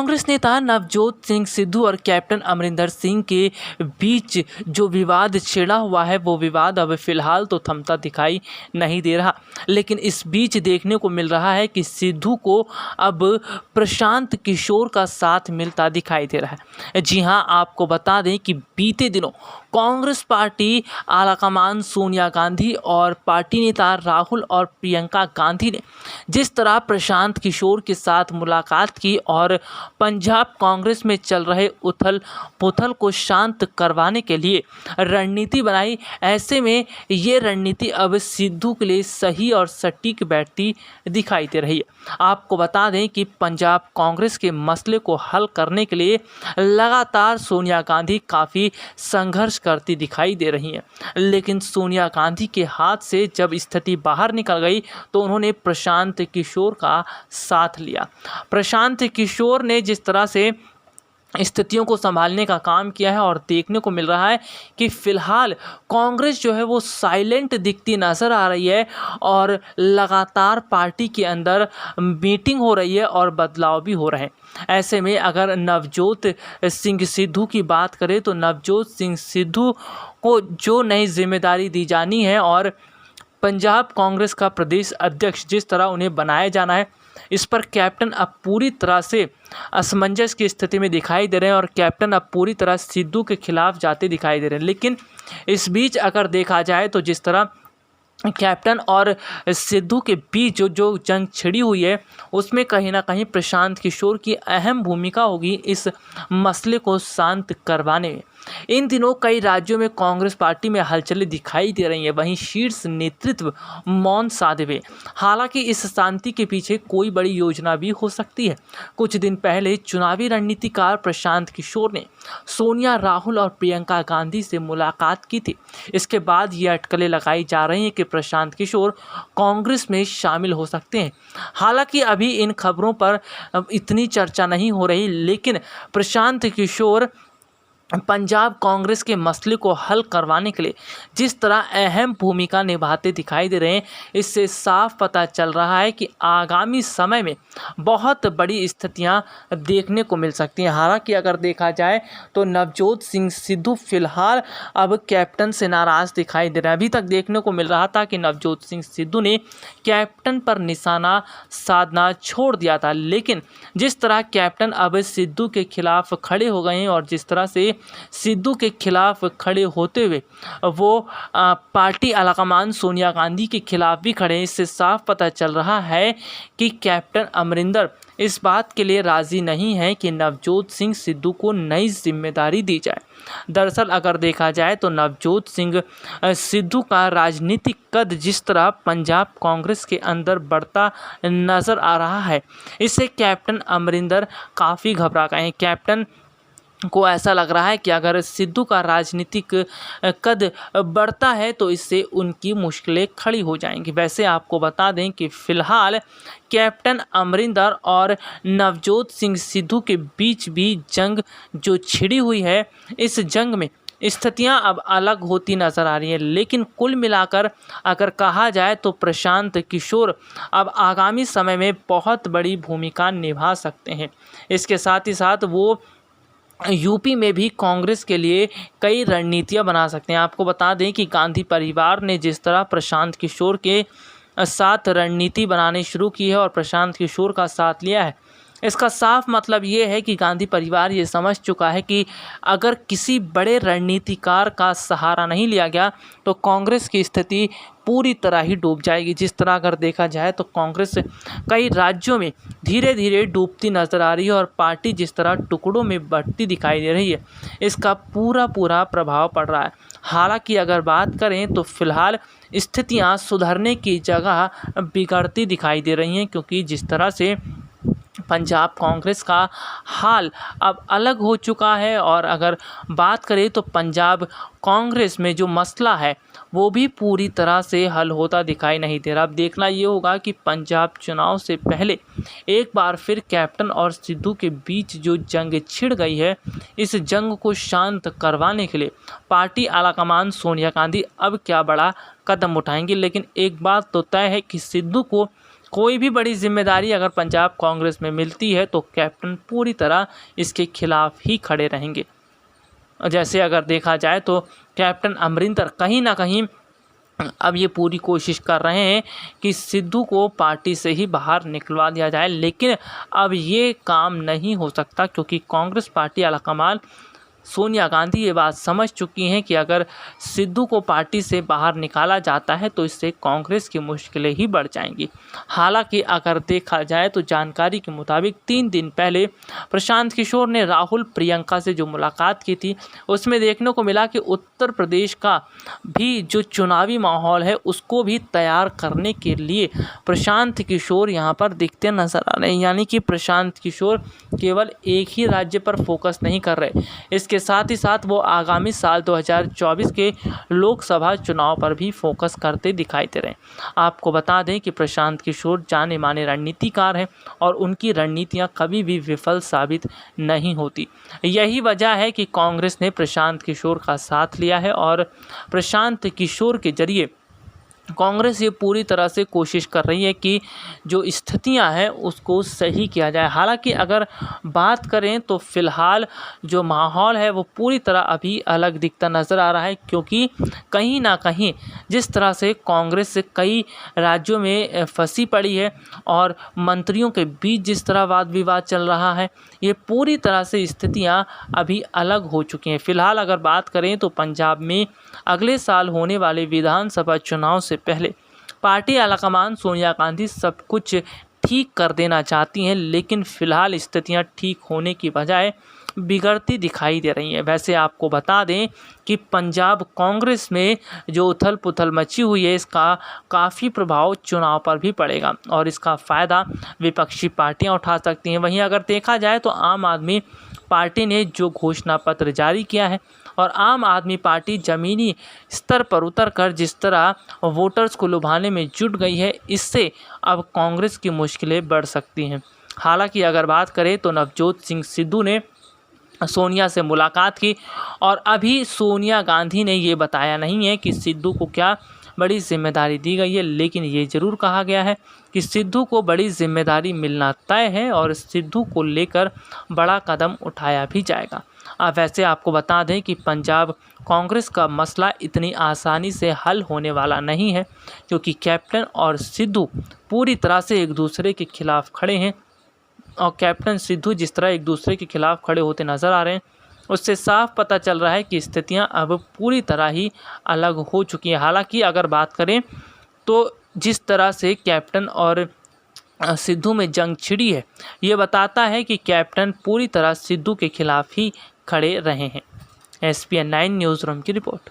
कांग्रेस नेता नवजोत सिंह सिद्धू और कैप्टन अमरिंदर सिंह के बीच जो विवाद छिड़ा हुआ है वो विवाद अब फिलहाल तो थमता दिखाई नहीं दे रहा। लेकिन इस बीच देखने को मिल रहा है कि सिद्धू को अब प्रशांत किशोर का साथ मिलता दिखाई दे रहा है। जी हां, आपको बता दें कि बीते दिनों कांग्रेस पार्टी आलाकमान सोनिया गांधी और पार्टी नेता राहुल और प्रियंका गांधी ने जिस तरह प्रशांत किशोर के साथ मुलाकात की और पंजाब कांग्रेस में चल रहे उथल पुथल को शांत करवाने के लिए रणनीति बनाई, ऐसे में ये रणनीति अब सिद्धू के लिए सही और सटीक बैठती दिखाई दे रही है। आपको बता दें कि पंजाब कांग्रेस के मसले को हल करने के लिए लगातार सोनिया गांधी काफ़ी संघर्ष करती दिखाई दे रही हैं, लेकिन सोनिया गांधी के हाथ से जब स्थिति बाहर निकल गई तो उन्होंने प्रशांत किशोर का साथ लिया। प्रशांत किशोर ने जिस तरह से स्थितियों को संभालने का काम किया है और देखने को मिल रहा है कि फ़िलहाल कांग्रेस जो है वो साइलेंट दिखती नज़र आ रही है और लगातार पार्टी के अंदर मीटिंग हो रही है और बदलाव भी हो रहे हैं। ऐसे में अगर नवजोत सिंह सिद्धू की बात करें तो नवजोत सिंह सिद्धू को जो नई जिम्मेदारी दी जानी है और पंजाब कांग्रेस का प्रदेश अध्यक्ष जिस तरह उन्हें बनाया जाना है, इस पर कैप्टन अब पूरी तरह से असमंजस की स्थिति में दिखाई दे रहे हैं और कैप्टन अब पूरी तरह सिद्धू के खिलाफ जाते दिखाई दे रहे हैं। लेकिन इस बीच अगर देखा जाए तो जिस तरह कैप्टन और सिद्धू के बीच जो जंग छिड़ी हुई है उसमें कहीं ना कहीं प्रशांत किशोर की अहम भूमिका होगी इस मसले को शांत करवाने में। इन दिनों कई राज्यों में कांग्रेस पार्टी में हलचलें दिखाई दे रही हैं, वहीं शीर्ष नेतृत्व मौन साधे हुए। हालांकि इस शांति के पीछे कोई बड़ी योजना भी हो सकती है। कुछ दिन पहले चुनावी रणनीतिकार प्रशांत किशोर ने सोनिया, राहुल और प्रियंका गांधी से मुलाकात की थी। इसके बाद ये अटकलें लगाई जा रही हैं कि प्रशांत किशोर कांग्रेस में शामिल हो सकते हैं। हालांकि अभी इन खबरों पर इतनी चर्चा नहीं हो रही, लेकिन प्रशांत किशोर पंजाब कांग्रेस के मसले को हल करवाने के लिए जिस तरह अहम भूमिका निभाते दिखाई दे रहे हैं, इससे साफ पता चल रहा है कि आगामी समय में बहुत बड़ी स्थितियां देखने को मिल सकती हैं। हालांकि अगर देखा जाए तो नवजोत सिंह सिद्धू फिलहाल अब कैप्टन से नाराज़ दिखाई दे रहे हैं। अभी तक देखने को मिल रहा था कि नवजोत सिंह सिद्धू ने कैप्टन पर निशाना साधना छोड़ दिया था, लेकिन जिस तरह कैप्टन अब सिद्धू के खिलाफ खड़े हो गए हैं और जिस तरह से सिद्धू के खिलाफ खड़े होते हुए वो पार्टी आलाकमान सोनिया गांधी के खिलाफ भी खड़े हैं, इससे साफ पता चल रहा है कि कैप्टन अमरिंदर इस बात के लिए राज़ी नहीं है कि नवजोत सिंह सिद्धू को नई जिम्मेदारी दी जाए। दरअसल अगर देखा जाए तो नवजोत सिंह सिद्धू का राजनीतिक कद जिस तरह पंजाब कांग्रेस के अंदर बढ़ता नज़र आ रहा है, इससे कैप्टन अमरिंदर काफ़ी घबरा गए हैं। कैप्टन को ऐसा लग रहा है कि अगर सिद्धू का राजनीतिक कद बढ़ता है तो इससे उनकी मुश्किलें खड़ी हो जाएंगी। वैसे आपको बता दें कि फ़िलहाल कैप्टन अमरिंदर और नवजोत सिंह सिद्धू के बीच भी जंग जो छिड़ी हुई है, इस जंग में स्थितियां अब अलग होती नज़र आ रही हैं। लेकिन कुल मिलाकर अगर कहा जाए तो प्रशांत किशोर अब आगामी समय में बहुत बड़ी भूमिका निभा सकते हैं। इसके साथ ही साथ वो यूपी में भी कांग्रेस के लिए कई रणनीतियां बना सकते हैं। आपको बता दें कि गांधी परिवार ने जिस तरह प्रशांत किशोर के साथ रणनीति बनाने शुरू की है और प्रशांत किशोर का साथ लिया है, इसका साफ मतलब ये है कि गांधी परिवार ये समझ चुका है कि अगर किसी बड़े रणनीतिकार का सहारा नहीं लिया गया तो कांग्रेस की स्थिति पूरी तरह ही डूब जाएगी। जिस तरह अगर देखा जाए तो कांग्रेस कई राज्यों में धीरे धीरे डूबती नज़र आ रही है और पार्टी जिस तरह टुकड़ों में बढ़ती दिखाई दे रही है, इसका पूरा प्रभाव पड़ रहा है। हालांकि अगर बात करें तो फिलहाल स्थितियां सुधरने की जगह बिगड़ती दिखाई दे रही हैं, क्योंकि जिस तरह से पंजाब कांग्रेस का हाल अब अलग हो चुका है और अगर बात करें तो पंजाब कांग्रेस में जो मसला है वो भी पूरी तरह से हल होता दिखाई नहीं दे रहा। अब देखना ये होगा कि पंजाब चुनाव से पहले एक बार फिर कैप्टन और सिद्धू के बीच जो जंग छिड़ गई है, इस जंग को शांत करवाने के लिए पार्टी आलाकमान सोनिया गांधी अब क्या बड़ा कदम उठाएंगी। लेकिन एक बात तो तय है कि सिद्धू को कोई भी बड़ी जिम्मेदारी अगर पंजाब कांग्रेस में मिलती है तो कैप्टन पूरी तरह इसके खिलाफ ही खड़े रहेंगे। जैसे अगर देखा जाए तो कैप्टन अमरिंदर कहीं ना कहीं अब ये पूरी कोशिश कर रहे हैं कि सिद्धू को पार्टी से ही बाहर निकलवा दिया जाए, लेकिन अब ये काम नहीं हो सकता क्योंकि कांग्रेस पार्टी आलाकमान सोनिया गांधी ये बात समझ चुकी हैं कि अगर सिद्धू को पार्टी से बाहर निकाला जाता है तो इससे कांग्रेस की मुश्किलें ही बढ़ जाएंगी। हालांकि अगर देखा जाए तो जानकारी के मुताबिक 3 दिन पहले प्रशांत किशोर ने राहुल प्रियंका से जो मुलाकात की थी उसमें देखने को मिला कि उत्तर प्रदेश का भी जो चुनावी माहौल है उसको भी तैयार करने के लिए प्रशांत किशोर यहाँ पर दिखते नजर आ रहे हैं। यानी कि प्रशांत किशोर केवल एक ही राज्य पर फोकस नहीं कर रहे, इसके साथ ही साथ वो आगामी साल 2024 के लोकसभा चुनाव पर भी फोकस करते दिखाई दे रहे हैं। आपको बता दें कि प्रशांत किशोर जाने माने रणनीतिकार हैं और उनकी रणनीतियां कभी भी विफल साबित नहीं होती। यही वजह है कि कांग्रेस ने प्रशांत किशोर का साथ लिया है और प्रशांत किशोर के जरिए कांग्रेस ये पूरी तरह से कोशिश कर रही है कि जो स्थितियां हैं उसको सही किया जाए। हालांकि अगर बात करें तो फिलहाल जो माहौल है वो पूरी तरह अभी अलग दिखता नज़र आ रहा है, क्योंकि कहीं ना कहीं जिस तरह से कांग्रेस कई राज्यों में फंसी पड़ी है और मंत्रियों के बीच जिस तरह वाद विवाद चल रहा है, ये पूरी तरह से स्थितियां अभी अलग हो चुकी हैं। फिलहाल अगर बात करें तो पंजाब में अगले साल होने वाले विधानसभा चुनाव से पहले पार्टी आलाकमान सोनिया गांधी सब कुछ ठीक कर देना चाहती हैं, लेकिन फिलहाल स्थितियां ठीक होने की बजाय बिगड़ती दिखाई दे रही हैं। वैसे आपको बता दें कि पंजाब कांग्रेस में जो उथल पुथल मची हुई है इसका काफ़ी प्रभाव चुनाव पर भी पड़ेगा और इसका फ़ायदा विपक्षी पार्टियां उठा सकती हैं। वहीं अगर देखा जाए तो आम आदमी पार्टी ने जो घोषणा पत्र जारी किया है और आम आदमी पार्टी ज़मीनी स्तर पर उतरकर जिस तरह वोटर्स को लुभाने में जुट गई है, इससे अब कांग्रेस की मुश्किलें बढ़ सकती हैं। हालांकि अगर बात करें तो नवजोत सिंह सिद्धू ने सोनिया से मुलाकात की और अभी सोनिया गांधी ने ये बताया नहीं है कि सिद्धू को क्या बड़ी जिम्मेदारी दी गई है, लेकिन ये ज़रूर कहा गया है कि सिद्धू को बड़ी जिम्मेदारी मिलना तय है और सिद्धू को लेकर बड़ा कदम उठाया भी जाएगा। अब वैसे आपको बता दें कि पंजाब कांग्रेस का मसला इतनी आसानी से हल होने वाला नहीं है, क्योंकि कैप्टन और सिद्धू पूरी तरह से एक दूसरे के खिलाफ खड़े हैं और कैप्टन सिद्धू जिस तरह एक दूसरे के खिलाफ खड़े होते नज़र आ रहे हैं उससे साफ पता चल रहा है कि स्थितियां अब पूरी तरह ही अलग हो चुकी हैं। हालांकि अगर बात करें तो जिस तरह से कैप्टन और सिद्धू में जंग छिड़ी है, ये बताता है कि कैप्टन पूरी तरह सिद्धू के खिलाफ ही खड़े रहे हैं। SPN 9 न्यूज़ रूम की रिपोर्ट।